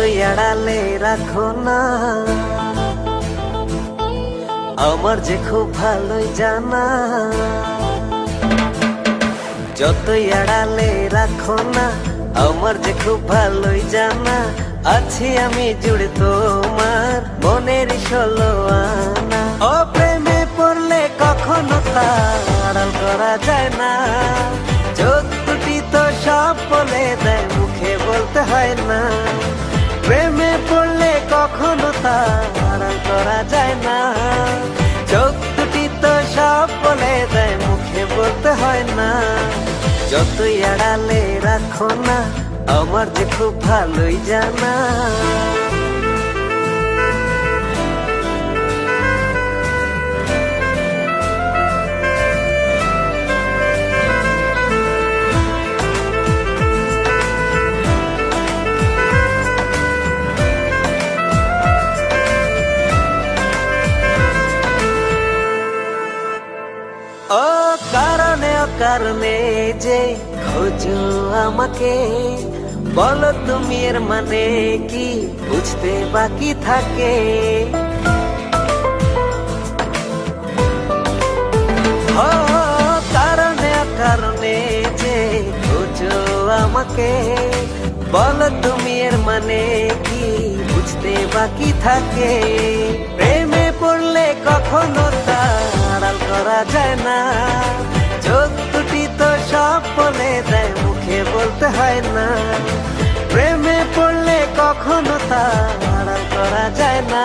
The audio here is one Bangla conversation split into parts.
যতই আড়ালে রাখো না, আমার যে খুব ভালোই জানা। যতই আড়ালে রাখো না, আমার যে খুব ভালোই জানা। আছি আমি জুড়ে তোমার মনের 16 আনা। ও প্রেমে পড়লে কখনো তা আড়াল করা যায় না। চোখ দুটি তো সব বলে দেয়, মুখে বলতে হয় না। প্রেমে পড়লে কখনো তা আড়াল করা যায় না। চোখ দুটি তো সব বলে দেয়, মুখে বলতে হয় না। যতই আড়ালে রাখো না, আমার যে খুব ভালোই জানা। ও কারণে অকারণে যে খোঁজো আমাকে, বলো তুমি এর মানে কি, বুঝতে বাকি থাকে। ও কারণে অকারণে যে খোঁজো আমাকে, বলো তুমি এর মানে কি, বুঝতে বাকি থাকে। প্রেমে পড়লে কখনো তা আড়াল করা যায় না। চোখ দুটি তো সব বলে দেয়, মুখে বলতে হয় না। প্রেমে পড়লে কখনো তা আড়াল করা যায় না।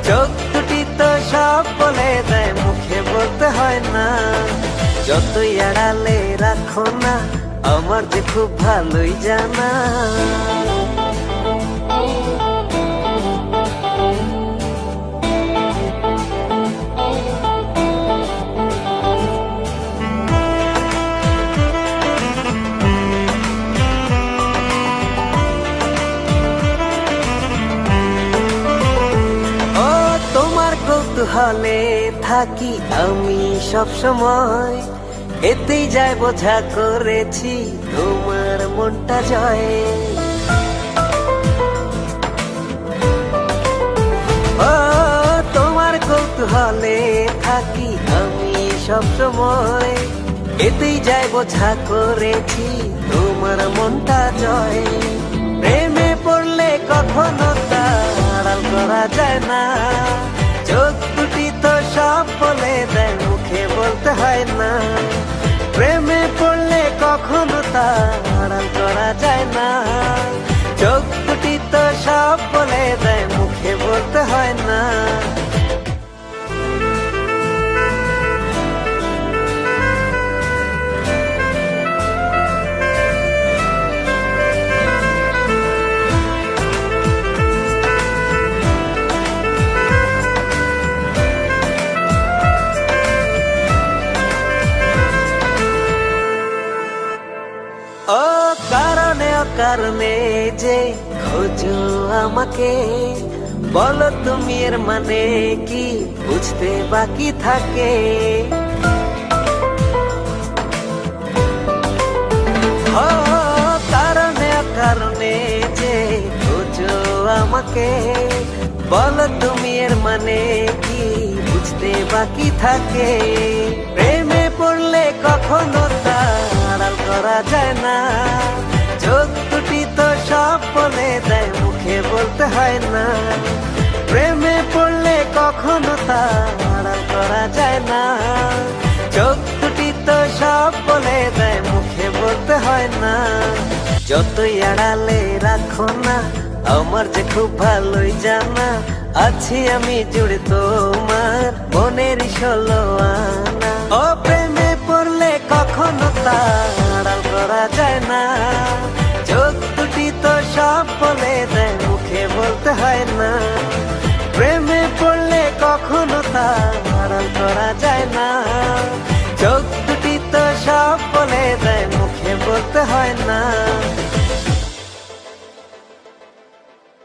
চোখ দুটি তো সব বলে দেয়, মুখে বলতে হয় না। যতই আড়ালে রাখো না, আমার যে খুব ভালোই জানা। কৌতূহলে থাকি আমি সব সময়, এতেই যায় বোঝা করেছি তোমার মনটা জয়। ও তোমার কৌতূহলে থাকি আমি সব সময়, এতেই যায় বোঝা করেছি তোমার মনটা জয়। প্রেমে পড়লে কখনো তা আড়াল করা যায় না। চোখ দুটি তো সব বলে দেয়, মুখে বলতে হয় না। প্রেমে পড়লে কখনো তা আড়াল করা যায় না। চোখ দুটি তো সব বলে দেয়, মুখে বলতে হয় না। ও কারণে অকারণে যে খোঁজো আমাকে, বলো তুমি এর মানে কি, বুঝতে বাকি থাকে। ও কারণে অকারণে যে খোঁজো আমাকে, বলো তুমি এর মানে কি, বুঝতে বাকি থাকে। প্রেমে পড়লে কখনো তা আড়াল করা যায় না। চোখ দুটি তো সব বলে দেয়, মুখে বলতে হয় না। প্রেমে পড়লে কখনো তা আড়াল করা যায় না। চোখ দুটি তো সব বলে দেয়, মুখে বলতে হয় না। যতই আড়ালে রাখো না, আমার যে খুব ভালোই জানা। আছি আমি জুড়ে তোমার মনের 16 আনা। ও প্রেমে পড়লে কখনো তা আড়াল করা যায় না। চোখ দুটি তো সব বলে দেয়, মুখে বলতে হয় না। প্রেমে পড়লে কখনো তা আড়াল করা যায় না। চোখ দুটি তো সব বলে দেয়, মুখে বলতে হয় না।